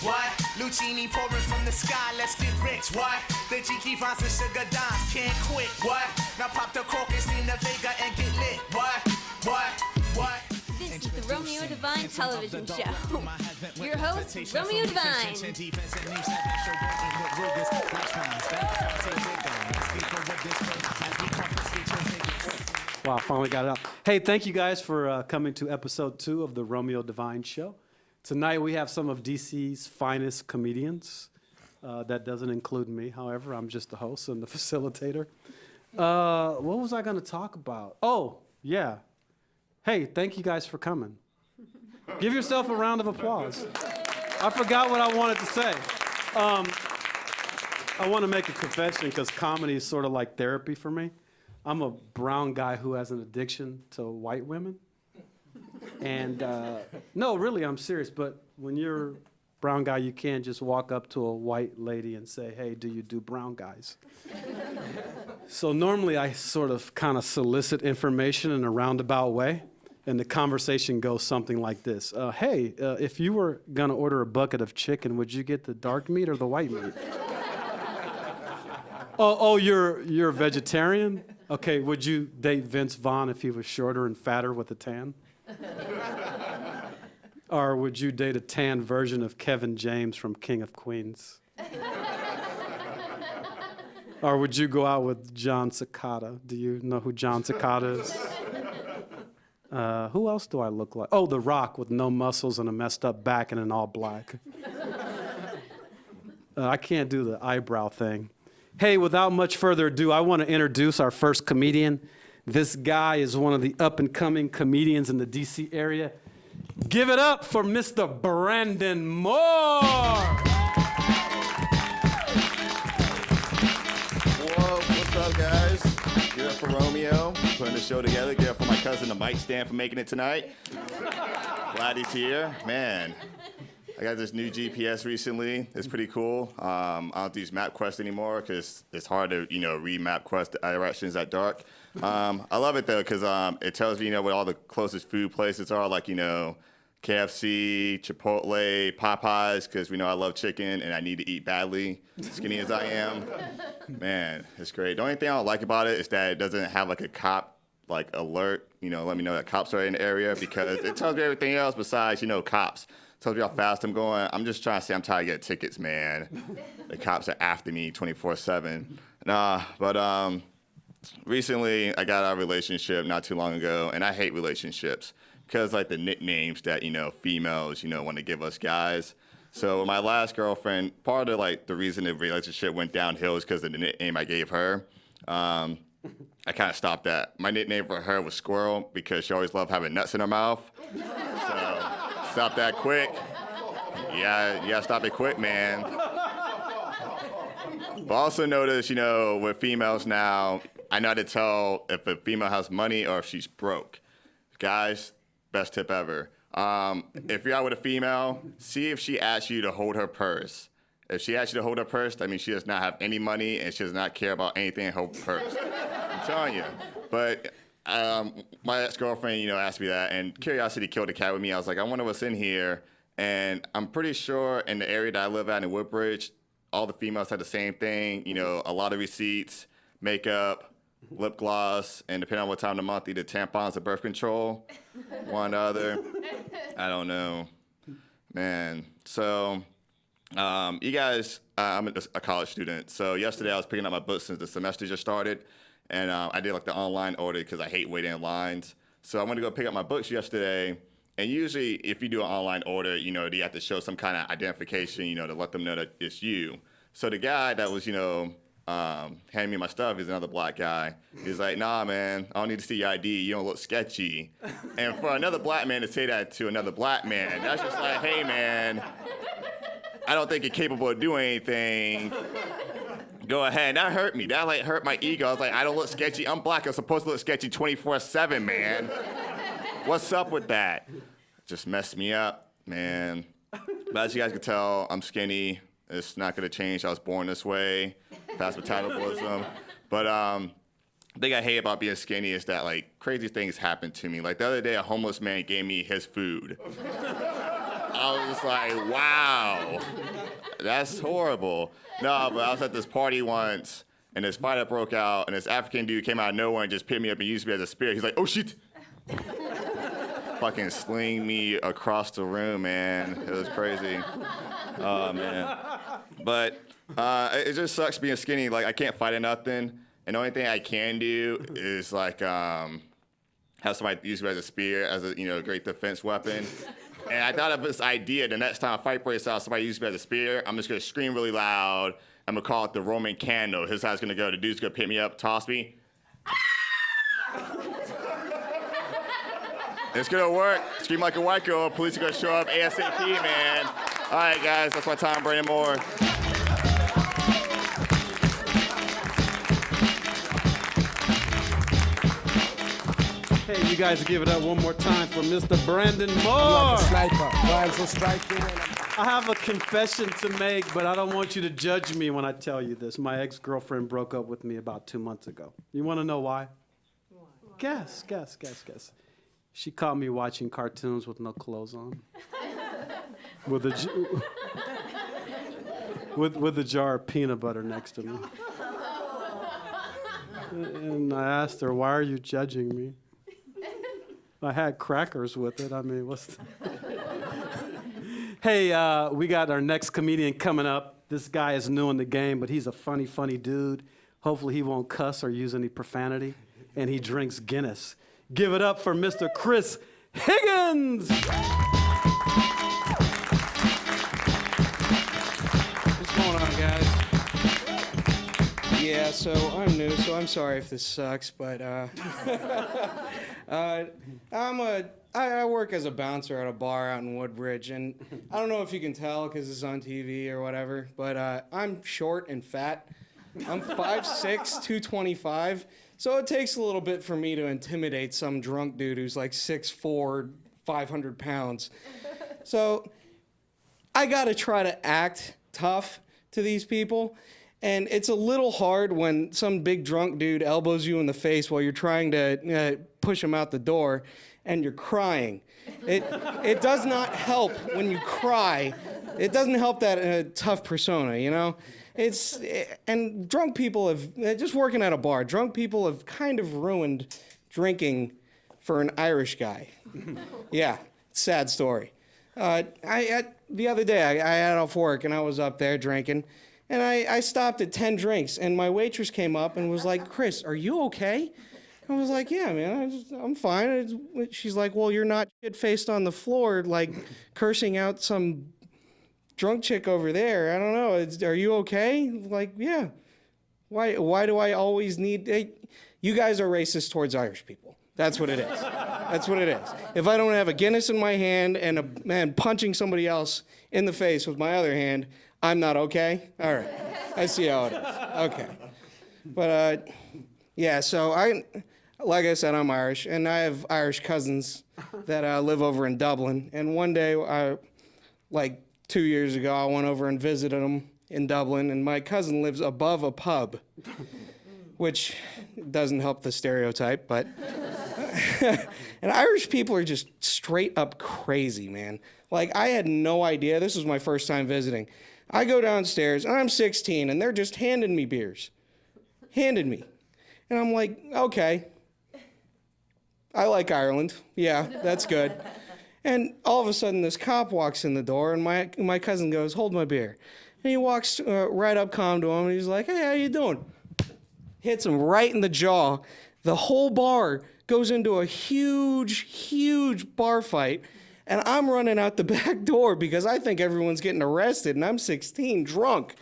what? Lucini pouring from the sky, let's get rich, what? The Jiki finds the sugar dimes, can't quit, what? Now pop the crocus in the Vega and get lit, what? This is the Romeo Devine television show. Your host, Romeo Devine. Wow, finally got it out. Hey, thank you guys for coming to episode 2 of the Romeo Devine show. Tonight we have some of DC's finest comedians. That doesn't include me, however. I'm just the host and the facilitator. What was I going to talk about? Oh, yeah. Hey, thank you guys for coming. Give yourself a round of applause. I forgot what I wanted to say. I want to make a confession because comedy is sort of like therapy for me. I'm a brown guy who has an addiction to white women. And no, really, I'm serious. But when you're a brown guy, you can't just walk up to a white lady and say, hey, do you do brown guys? So normally I sort of kind of solicit information in a roundabout way. And the conversation goes something like this. Hey, if you were going to order a bucket of chicken, would you get the dark meat or the white meat? Oh, you're a vegetarian? Okay, would you date Vince Vaughn if he was shorter and fatter with a tan? Or would you date a tan version of Kevin James from King of Queens? Or would you go out with John Cicada? Do you know who John Cicada is? Who else do I look like? Oh, The Rock with no muscles and a messed up back and an all black. I can't do the eyebrow thing. Hey, without much further ado, I want to introduce our first comedian. This guy is one of the up-and-coming comedians in the D.C. area. Give it up for Mr. Brandon Moore. Whoa, what's up, guys? Give it up for Romeo, putting the show together. Give it up for my cousin, the mic stand, for making it tonight. Glad he's here. Man, I got this new GPS recently. It's pretty cool. I don't use MapQuest anymore because it's hard to, read MapQuest directions at dark. I love it, though, because it tells me, what all the closest food places are, like, KFC, Chipotle, Popeyes, because we know I love chicken and I need to eat badly, skinny as I am. Man, it's great. The only thing I don't like about it is that it doesn't have, like, a cop, alert, let me know that cops are in the area, because it tells me everything else besides, cops. Tells me how fast I'm going. I'm just trying to say I'm tired of getting tickets, man. The cops are after me 24/7. But recently I got out of a relationship not too long ago, and I hate relationships because the nicknames that females want to give us guys. So my last girlfriend, part of the reason the relationship went downhill is because of the nickname I gave her. I kind of stopped that. My nickname for her was Squirrel because she always loved having nuts in her mouth. So stop that quick. Yeah, you gotta stop it quick, man. But also notice, with females now, I know how to tell if a female has money or if she's broke. Guys, best tip ever. If you're out with a female, see if she asks you to hold her purse. If she asks you to hold her purse, that means she does not have any money and she does not care about anything in her purse. I'm telling you. But my ex-girlfriend, asked me that, and curiosity killed a cat with me. I was like, I wonder what's in here. And I'm pretty sure in the area that I live at in Woodbridge, all the females had the same thing. A lot of receipts, makeup, lip gloss, and depending on what time of the month, either tampons or birth control. One other. I don't know. Man. So, you guys, I'm a college student. So yesterday I was picking up my books since the semester just started. And I did the online order because I hate waiting in lines. So I went to go pick up my books yesterday. And usually if you do an online order, you have to show some kind of identification, to let them know that it's you. So the guy that was, handing me my stuff is another black guy. He's like, nah, man, I don't need to see your ID. You don't look sketchy. And for another black man to say that to another black man, that's just like, hey, man, I don't think you're capable of doing anything. Go ahead. That hurt me. That hurt my ego. I was like, I don't look sketchy. I'm black. I'm supposed to look sketchy 24/7, man. What's up with that? Just messed me up, man. But as you guys can tell, I'm skinny. It's not going to change. I was born this way. Past metabolism. But the thing I hate about being skinny is that crazy things happen to me. The other day, a homeless man gave me his food. I was just like, wow, that's horrible. No, but I was at this party once, and this fight broke out, and this African dude came out of nowhere and just picked me up and used me as a spear. He's like, oh, shit. Fucking sling me across the room, man. It was crazy. Oh, man. But it just sucks being skinny. Like, I can't fight at nothing. And the only thing I can do is, like, have somebody use me as a spear, as a, great defense weapon. And I thought of this idea. The next time a fight breaks out, somebody uses me as a spear, I'm just going to scream really loud. I'm going to call it the Roman candle. His house going to go. The dude's going to pick me up, toss me. It's going to work. Scream like a white girl. Police are going to show up ASAP, man. All right, guys. That's my time. Brandon Moore. Hey, you guys give it up one more time for Mr. Brandon Moore. I have a confession to make, but I don't want you to judge me when I tell you this. My ex-girlfriend broke up with me about 2 months ago. You want to know why? Guess. She caught me watching cartoons with no clothes on. with a jar of peanut butter next to me. And I asked her, why are you judging me? I had crackers with it. I mean, what's the... Hey, we got our next comedian coming up. This guy is new in the game, but he's a funny dude. Hopefully he won't cuss or use any profanity. And he drinks Guinness. Give it up for Mr. Chris Higgins! What's going on, guys? Yeah, so I'm new, so I'm sorry if this sucks, but I work as a bouncer at a bar out in Woodbridge, and I don't know if you can tell because it's on TV or whatever, but I'm short and fat. I'm 5'6", 225, so it takes a little bit for me to intimidate some drunk dude who's like 6'4", 500 pounds. So I gotta try to act tough to these people. And it's a little hard when some big drunk dude elbows you in the face while you're trying to push him out the door and you're crying. It does not help when you cry. It doesn't help that tough persona, you know? And drunk people have, just working at a bar, drunk people have kind of ruined drinking for an Irish guy. Yeah, sad story. The other day, I had off work and I was up there drinking. And I stopped at 10 drinks, and my waitress came up and was like, Chris, are you okay? I was like, yeah, man, I'm fine. She's like, well, you're not shit-faced on the floor, like cursing out some drunk chick over there. I don't know. Are you okay? Like, yeah. Why do I always need... You guys are racist towards Irish people. That's what it is. That's what it is. If I don't have a Guinness in my hand and a man punching somebody else in the face with my other hand... I'm not okay? All right. I see how it is. Okay. But, yeah, so like I said, I'm Irish, and I have Irish cousins that live over in Dublin. And one day, like 2 years ago, I went over and visited them in Dublin, and my cousin lives above a pub, which doesn't help the stereotype, but... And Irish people are just straight up crazy, man. Like, I had no idea. This was my first time visiting. I go downstairs, and I'm 16, and they're just handing me beers. Handed me. And I'm like, okay. I like Ireland. Yeah, that's good. And all of a sudden, this cop walks in the door, and my cousin goes, hold my beer. And he walks right up calm to him, and he's like, hey, how you doing? Hits him right in the jaw. The whole bar goes into a huge bar fight. And I'm running out the back door because I think everyone's getting arrested, and I'm 16, drunk.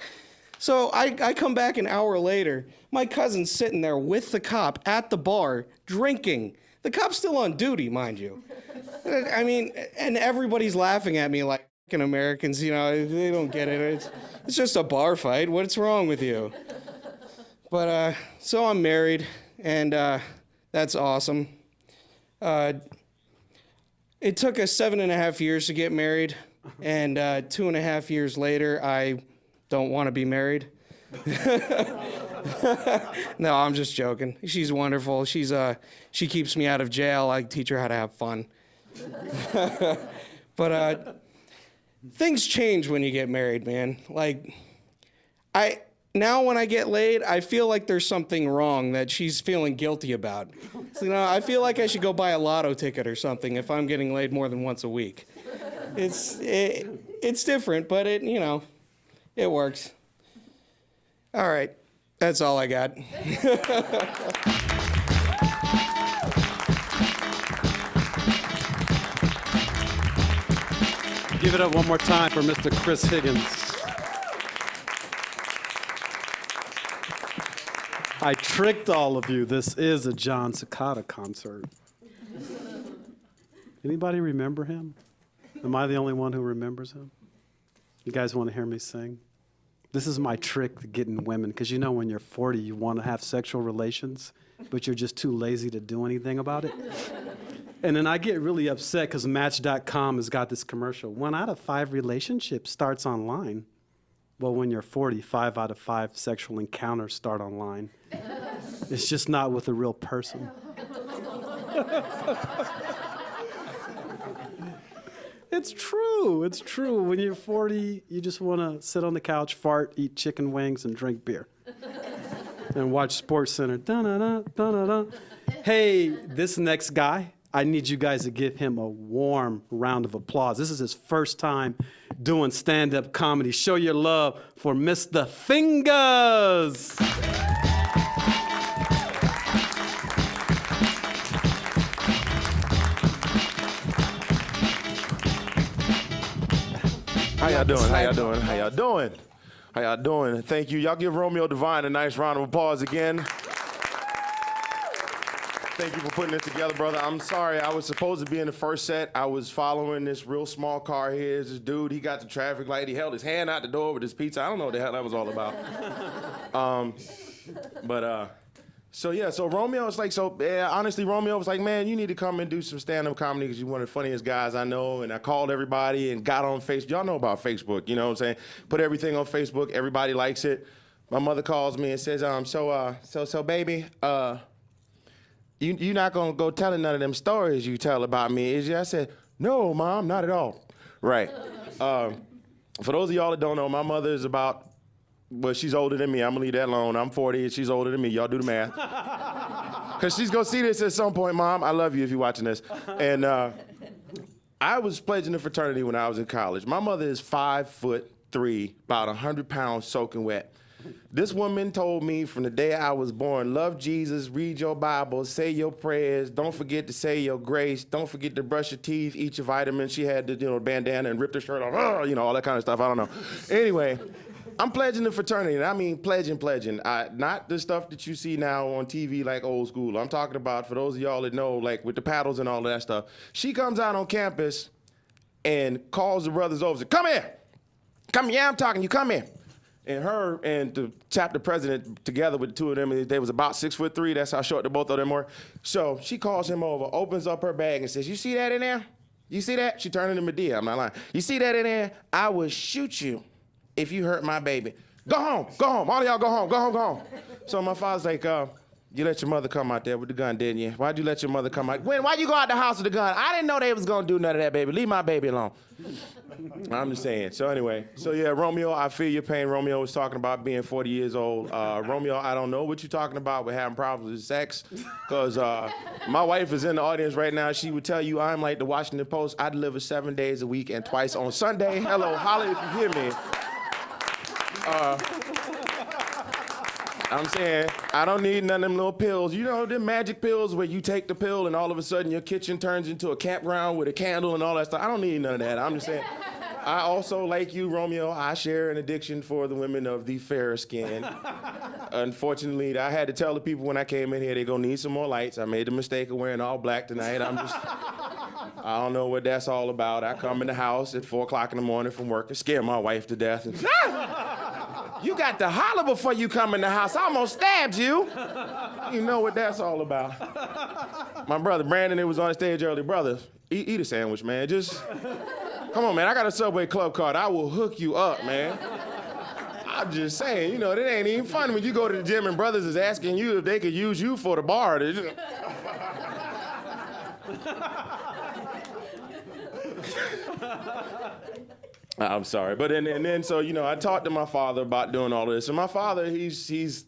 So I come back an hour later. My cousin's sitting there with the cop at the bar, drinking. The cop's still on duty, mind you. I mean, and everybody's laughing at me like fucking Americans, you know, they don't get it. It's just a bar fight. What's wrong with you? But, so I'm married, and that's awesome. It took us 7.5 years to get married, and 2.5 years later, I don't want to be married. No, I'm just joking. She's wonderful. She keeps me out of jail. I teach her how to have fun. But things change when you get married, man. Like, now when I get laid, I feel like there's something wrong that she's feeling guilty about. So, I feel like I should go buy a lotto ticket or something if I'm getting laid more than once a week. It's different, but it works. All right, that's all I got. Give it up one more time for Mr. Chris Higgins. I tricked all of you. This is a John Cicada concert. Anybody remember him? Am I the only one who remembers him? You guys want to hear me sing? This is my trick to getting women, because when you're 40, you want to have sexual relations, but you're just too lazy to do anything about it. And then I get really upset because Match.com has got this commercial. 1 out of 5 relationships starts online. Well, when you're 40, 5 out of 5 sexual encounters start online. It's just not with a real person. It's true. It's true. When you're 40, you just want to sit on the couch, fart, eat chicken wings, and drink beer. And watch SportsCenter. Da-da-da, da-da-da. Hey, this next guy, I need you guys to give him a warm round of applause. This is his first time doing stand-up comedy. Show your love for Mr. Fingers. How y'all doing? How y'all doing? How y'all doing? How y'all doing? Thank you. Y'all give Romeo Devine a nice round of applause again. Thank you for putting this together, brother. I'm sorry, I was supposed to be in the first set. I was following this real small car here. This dude, he got the traffic light. He held his hand out the door with his pizza. I don't know what the hell that was all about. So Romeo was like, honestly, Romeo was like, man, you need to come and do some stand-up comedy because you're one of the funniest guys I know. And I called everybody and got on Facebook. Y'all know about Facebook, you know what I'm saying? Put everything on Facebook. Everybody likes it. My mother calls me and says, so baby, you're not going to go telling none of them stories you tell about me, is you? I said, no, Mom, not at all. Right. For those of y'all that don't know, my mother is she's older than me. I'm going to leave that alone. I'm 40 and she's older than me. Y'all do the math. Because she's going to see this at some point, Mom. I love you if you're watching this. And I was pledging the fraternity when I was in college. My mother is 5'3", about 100 pounds soaking wet. This woman told me from the day I was born, love Jesus, read your Bible, say your prayers, don't forget to say your grace, don't forget to brush your teeth, eat your vitamins. She had the bandana and ripped her shirt off, all that kind of stuff. I don't know. Anyway, I'm pledging the fraternity, and I mean pledging. Not the stuff that you see now on TV like old school. I'm talking about, for those of y'all that know, like with the paddles and all of that stuff. She comes out on campus and calls the brothers over and says, come here. Come here, I'm talking to you, come here. And her and the chapter president, together with the two of them, they was about 6'3". That's how short the both of them were. So she calls him over, opens up her bag and says, you see that in there? You see that? She turned into Medea, I'm not lying. You see that in there? I will shoot you if you hurt my baby. Go home. All of y'all go home. So my father's like, you let your mother come out there with the gun, didn't you? Why'd you let your mother come out? Why'd you go out the house with the gun? I didn't know they was gonna do none of that, baby. Leave my baby alone. I'm just saying. So anyway, Romeo, I feel your pain. Romeo was talking about being 40 years old. Romeo, I don't know what you're talking about with having problems with sex, because my wife is in the audience right now. She would tell you I'm like the Washington Post. I deliver 7 days a week and twice on Sunday. Hello, holla if you hear me. I'm saying, I don't need none of them little pills. You know, them magic pills where you take the pill and all of a sudden your kitchen turns into a campground with a candle and all that stuff. I don't need none of that. I'm just saying, I also, like you, Romeo, I share an addiction for the women of the fairer skin. Unfortunately, I had to tell the people when I came in here, they're gonna need some more lights. I made the mistake of wearing all black tonight. I don't know what that's all about. I come in the house at 4 o'clock in the morning from work and scare my wife to death. And, you got to holler before you come in the house. I almost stabbed you. You know what that's all about. My brother, Brandon, who was on stage earlier. Brother, eat a sandwich, man. Just, come on, man. I got a Subway Club card. I will hook you up, man. I'm just saying, that ain't even fun when you go to the gym and brothers is asking you if they could use you for the bar. I'm sorry. But then so, I talked to my father about doing all this. And my father, he's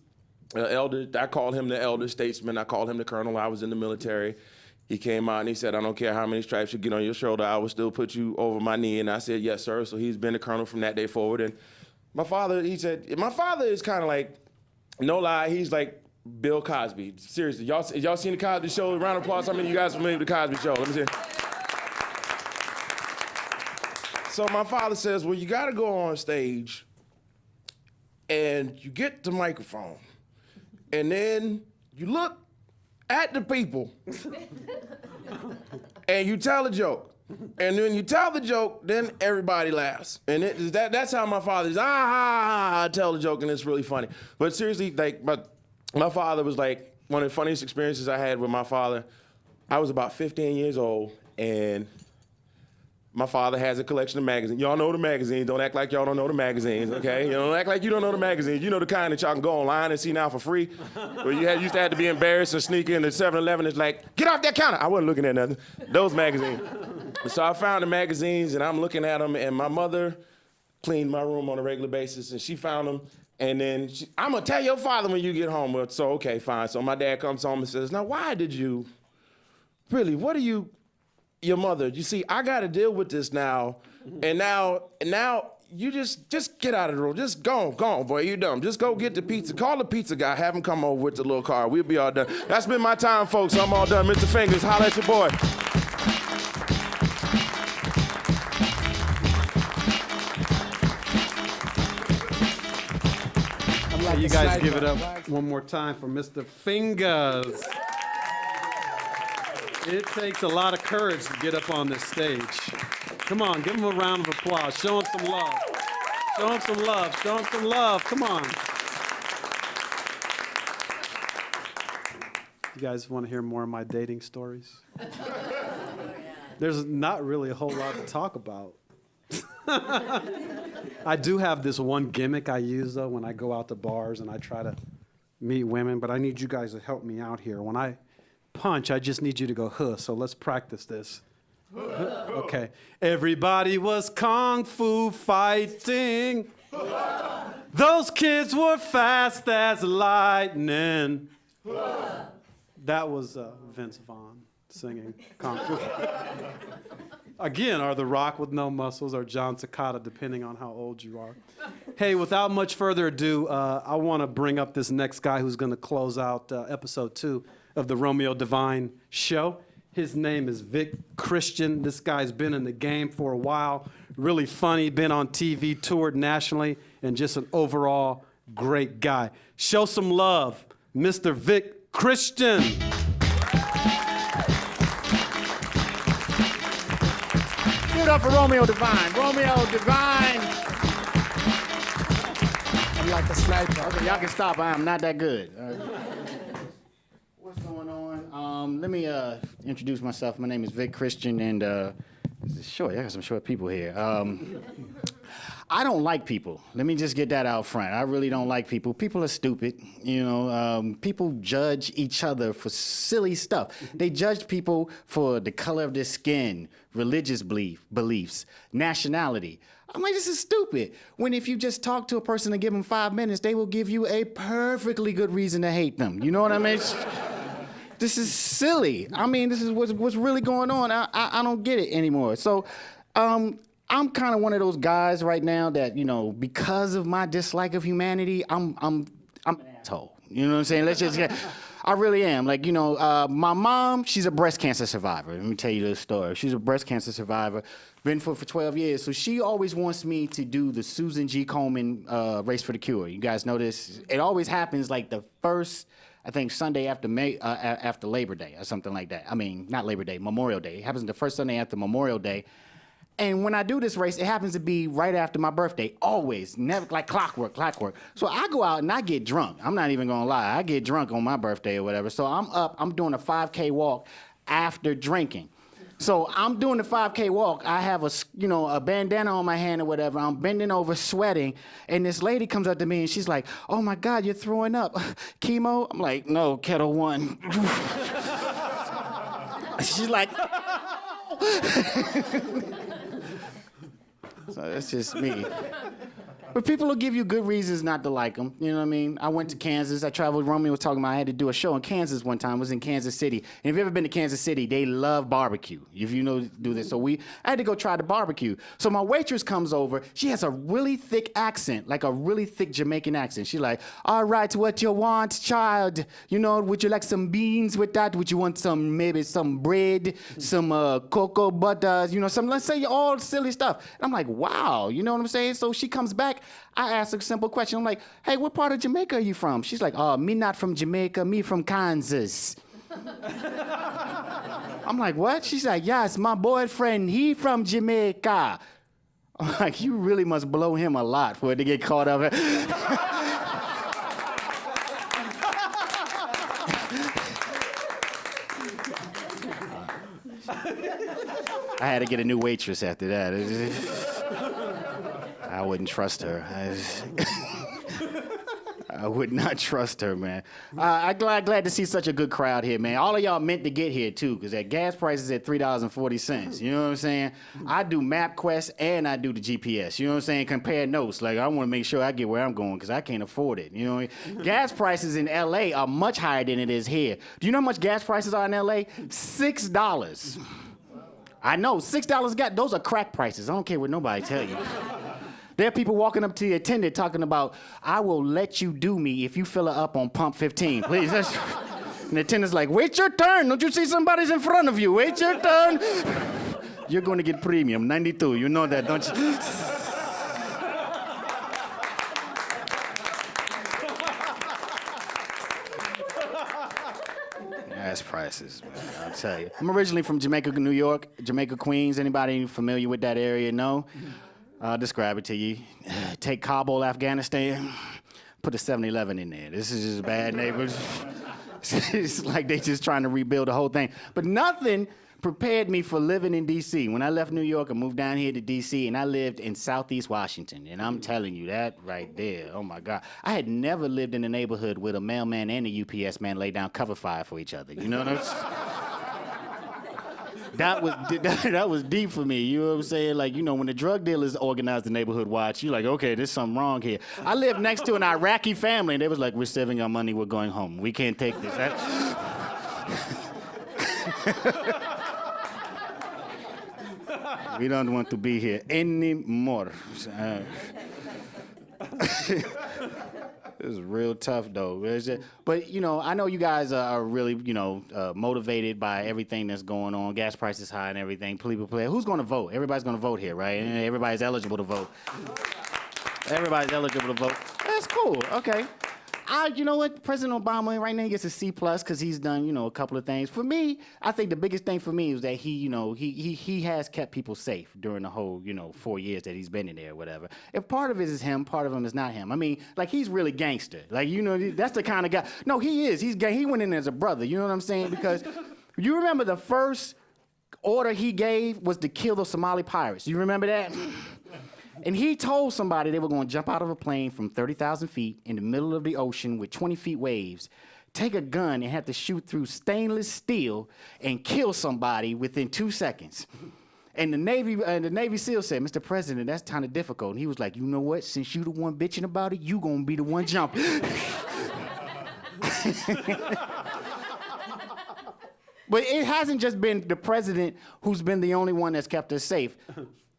elder. I call him the elder statesman. I call him the colonel. I was in the military. He came out and he said, I don't care how many stripes you get on your shoulder, I will still put you over my knee. And I said, yes, sir. So he's been the colonel from that day forward. And my father is kind of like, no lie, he's like Bill Cosby. Seriously, y'all seen the Cosby Show? Round of applause. How many of you guys are familiar with the Cosby Show? Let me see. So my father says, well, you got to go on stage and you get the microphone and then you look at the people and you tell a joke. And when you tell the joke, then everybody laughs. And that's how my father is. I tell the joke and it's really funny. But seriously, like my father was like one of the funniest experiences I had with my father. I was about 15 years old and my father has a collection of magazines. Y'all know the magazines. Don't act like y'all don't know the magazines, okay? You don't act like you don't know the magazines. You know the kind that y'all can go online and see now for free. Where you used to have to be embarrassed and sneak in the 7-Eleven. It's like, get off that counter. I wasn't looking at nothing. Those magazines. So I found the magazines and I'm looking at them and my mother cleaned my room on a regular basis and she found them. And then I'm gonna tell your father when you get home. Well, so okay, fine. So my dad comes home and says, now why did you, really, what are you, your mother, you see, I got to deal with this now, and now you just get out of the room. Just go on, boy, you dumb. Just go get the pizza. Call the pizza guy, have him come over with the little car. We'll be all done. That's been my time, folks. I'm all done. Mr. Fingers, holla at your boy. Hey, you guys give it up one more time for Mr. Fingers. It takes a lot of courage to get up on this stage. Come on, give him a round of applause. Show him some love. Show him some love. Show him some love. Come on. You guys want to hear more of my dating stories? There's not really a whole lot to talk about. I do have this one gimmick I use, though, when I go out to bars and I try to meet women, but I need you guys to help me out here. When I punch, I just need you to go, huh, so let's practice this. Okay. Everybody was kung fu fighting. Those kids were fast as lightning. That was Vince Vaughn singing kung fu. Again, or The Rock with no muscles, or John Cicada, depending on how old you are. Hey, without much further ado, I want to bring up this next guy who's going to close out episode 2 of the Romeo Devine show. His name is Vic Christian. This guy's been in the game for a while. Really funny, been on TV, toured nationally, and just an overall great guy. Show some love, Mr. Vic Christian. Give it up for Romeo Devine. Romeo Devine. I'm like a sniper. Okay, y'all can stop. I'm not that good. What's going on? Let me introduce myself. My name is Vic Christian, and this is short. I got some short people here. I don't like people. Let me just get that out front. I really don't like people. People are stupid. People judge each other for silly stuff. They judge people for the color of their skin, religious beliefs, nationality. I'm like, this is stupid. When if you just talk to a person and give them 5 minutes, they will give you a perfectly good reason to hate them. You know what I mean? This is silly. I mean, this is what's really going on. I don't get it anymore. So, I'm kind of one of those guys right now that, because of my dislike of humanity, I'm an asshole. You know what I'm saying? Let's just I really am. Like, my mom, she's a breast cancer survivor. Let me tell you this story. She's a breast cancer survivor, been for 12 years. So she always wants me to do the Susan G. Komen Race for the Cure. You guys know this? It always happens like the first, I think, Sunday after Labor Day or something like that. I mean, not Labor Day, Memorial Day. It happens the first Sunday after Memorial Day. And when I do this race, it happens to be right after my birthday, always, never like clockwork. So I go out and I get drunk. I'm not even gonna lie, I get drunk on my birthday or whatever. So I'm up, I'm doing a 5K walk after drinking. So I'm doing the 5K walk. I have a bandana on my hand or whatever. I'm bending over, sweating, and this lady comes up to me and she's like, "Oh my God, you're throwing up. Chemo?" I'm like, "No, Kettle One." She's like, So that's just me. But people will give you good reasons not to like them. You know what I mean? I went to Kansas. I traveled. Romeo was talking about I had to do a show in Kansas one time. I was in Kansas City. And if you've ever been to Kansas City, they love barbecue. If you know, do this. So I had to go try the barbecue. So my waitress comes over. She has a really thick accent, like a really thick Jamaican accent. She's like, all right, what you want, child? You know, would you like some beans with that? Would you want maybe some bread, some cocoa butter, you know, let's say all silly stuff. And I'm like, wow, you know what I'm saying? So she comes back. I asked a simple question. I'm like, hey, what part of Jamaica are you from? She's like, oh, me not from Jamaica, me from Kansas. I'm like, what? She's like, yes, my boyfriend, he from Jamaica. I'm like, you really must blow him a lot for it to get caught up. I had to get a new waitress after that. I wouldn't trust her. I would not trust her, man. I'm glad to see such a good crowd here, man. All of y'all meant to get here, too, because that gas price is at $3.40. You know what I'm saying? I do MapQuest and I do the GPS. You know what I'm saying? Compare notes. Like, I want to make sure I get where I'm going because I can't afford it. You know what I mean? Gas prices in L.A. are much higher than it is here. Do you know how much gas prices are in L.A.? $6. I know, $6 those are crack prices. I don't care what nobody tell you. There are people walking up to the attendant talking about, I will let you do me if you fill her up on pump 15, please. And the attendant's like, wait your turn. Don't you see somebody's in front of you? Wait your turn. You're going to get premium, 92. You know that, don't you? Gas prices, man, I'll tell you. I'm originally from Jamaica, New York, Jamaica, Queens. Anybody familiar with that area know? I'll describe it to you. Take Kabul, Afghanistan, put a 7-Eleven in there. This is just bad neighbors. It's like they just trying to rebuild the whole thing. But nothing prepared me for living in D.C. When I left New York, I moved down here to D.C., and I lived in Southeast Washington. And I'm telling you, that right there, oh, my God. I had never lived in a neighborhood where a mailman and a UPS man lay down cover fire for each other. You know what I'm saying? That was deep for me. You know what I'm saying? Like, you know, when the drug dealers organized the neighborhood watch, you're like, okay, there's something wrong here. I lived next to an Iraqi family, and they was like, we're saving our money, we're going home. We can't take this. We don't want to be here anymore. It's real tough, though. But, you know, I know you guys are really, you know, motivated by everything that's going on. Gas prices high and everything. Who's going to vote? Everybody's going to vote here, right? And everybody's eligible to vote. Everybody's eligible to vote. That's cool. Okay. You know what? President Obama, right now, he gets a C+ because he's done, you know, a couple of things. For me, I think the biggest thing for me is that he, you know, he has kept people safe during the whole, you know, 4 years that he's been in there or whatever. If part of it is him, part of him is not him. I mean, like, he's really gangster. Like, you know, that's the kind of guy. No, he is. He went in as a brother. You know what I'm saying? Because you remember the first order he gave was to kill the Somali pirates. You remember that? And he told somebody they were going to jump out of a plane from 30,000 feet in the middle of the ocean with 20 feet waves, take a gun and have to shoot through stainless steel and kill somebody within 2 seconds. And the Navy SEAL said, Mr. President, that's kind of difficult. And he was like, you know what? Since you the one bitching about it, you going to be the one jumping. But it hasn't just been the president who's been the only one that's kept us safe.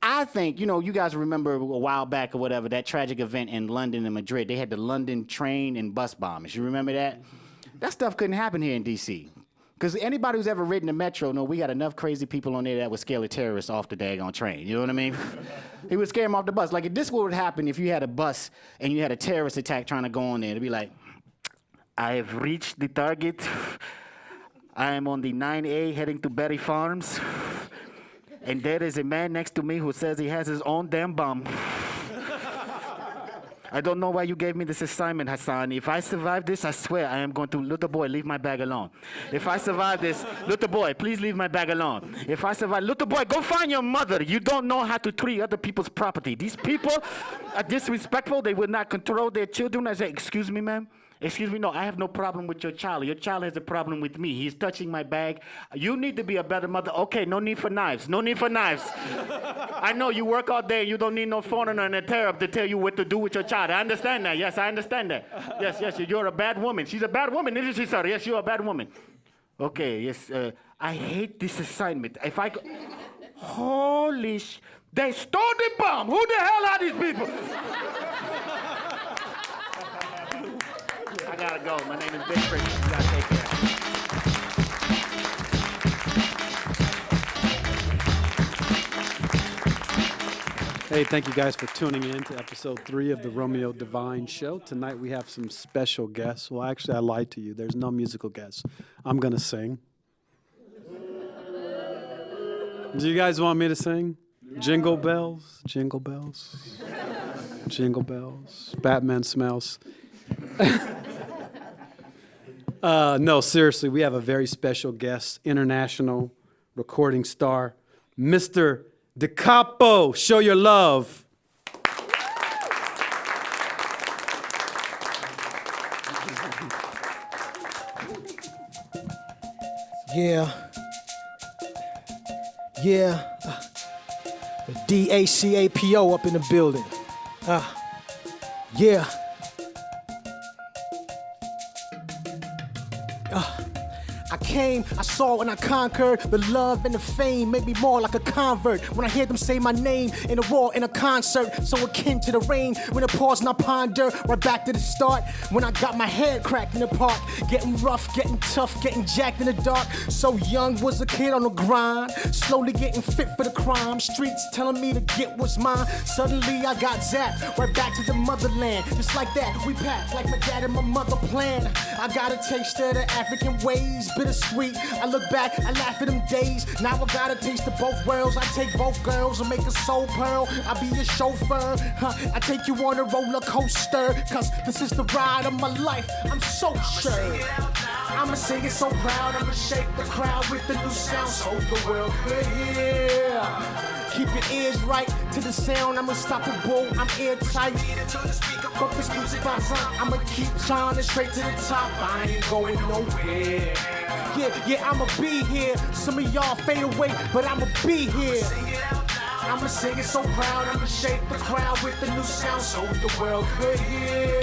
I think, you know, you guys remember a while back or whatever, that tragic event in London and Madrid. They had the London train and bus bombers. You remember that? That stuff couldn't happen here in D.C. Because anybody who's ever ridden the metro know we got enough crazy people on there that would scare a terrorist off the daggone train. You know what I mean? He would scare him off the bus. Like, if this would happen if you had a bus and you had a terrorist attack trying to go on there. It'd be like, I have reached the target. I am on the 9A heading to Berry Farms. And there is a man next to me who says he has his own damn bomb. I don't know why you gave me this assignment, Hassan. If I survive this, I swear I am going to, little boy, leave my bag alone. If I survive this, little boy, please leave my bag alone. If I survive, little boy, go find your mother. You don't know how to treat other people's property. These people are disrespectful. They will not control their children. I say, excuse me, ma'am. Excuse me, no, I have no problem with your child. Your child has a problem with me. He's touching my bag. You need to be a better mother. Okay, no need for knives. No need for knives. I know you work all day. You don't need no foreigner and a tariff to tell you what to do with your child. I understand that. Yes, I understand that. Yes, you're a bad woman. She's a bad woman, isn't she, sir? Yes, you're a bad woman. Okay, yes, I hate this assignment. If I could... Holy sh... They stole the bomb. Who the hell are these people? I gotta go. My name is Vic Christian. You gotta take care. Hey, thank you guys for tuning in to episode 3 of the Romeo Devine Show. Tonight we have some special guests. Well, actually, I lied to you. There's no musical guests. I'm going to sing. Do you guys want me to sing? Jingle bells, jingle bells, jingle bells, Batman smells. No, seriously, we have a very special guest, international recording star, Mr. DeCapo. Show your love. Yeah. The DACAPO up in the building. Yeah. I saw and I conquered. The love and the fame made me more like a convert. When I hear them say my name in a war, in a concert, so akin to the rain. When it pours and I ponder, right back to the start. When I got my head cracked in the park, getting rough, getting tough, getting jacked in the dark. So young, was a kid on the grind, slowly getting fit for the crime. Streets telling me to get what's mine. Suddenly I got zapped, right back to the motherland. Just like that, we packed like my dad and my mother planned. I got a taste of the African ways, bittersweet. I look back, I laugh at them days. Now I got a taste of both worlds. I take both girls and make a soul pearl. I be a chauffeur, I take you on a roller coaster. Cause this is the ride of my life, I'm so sure. I'ma sing it so proud, I'ma shake the crowd with the new sound so the world could hear. Keep your ears right to the sound, I'm unstoppable, I'm airtight. Fuck this music box, I'ma keep shining straight to the top. I ain't going nowhere. Yeah, I'ma be here. Some of y'all fade away, but I'ma be here. I'ma sing it so proud, I'ma shake the crowd with the new sound so the world could hear.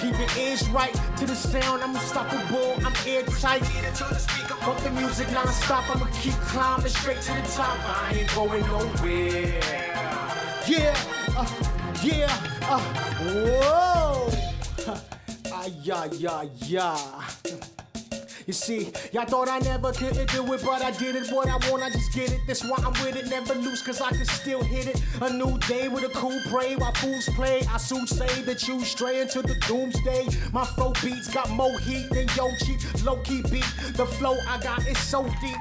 Keep your ears right to the sound, I'm unstoppable, I'm airtight. Fuck the music non-stop, I'ma keep climbing straight to the top. I ain't going nowhere. Whoa. Yeah. You see, y'all thought I never couldn't do it, but I did it. What I want, I just get it. That's why I'm with it, never lose, cause I can still hit it. A new day with a cool pray while fools play. I soon say that you stray into the doomsday. My flow beats got more heat than Yogi. Low-key beat, the flow I got is so deep.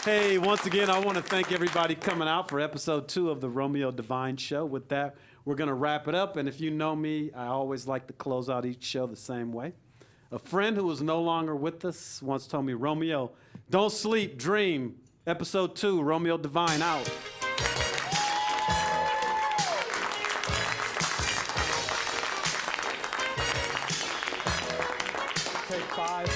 Hey, once again, I want to thank everybody coming out for episode 2 of the Romeo Devine Show. With that, we're going to wrap it up. And if you know me, I always like to close out each show the same way. A friend who is no longer with us once told me, Romeo, don't sleep, dream. Episode 2, Romeo Devine out. Take 5.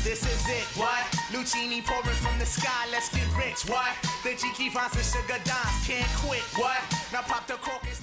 This is it, what? Lucini pouring from the sky, let's get rich, what? The G finds the sugar dimes, can't quit, what? Now pop the cork and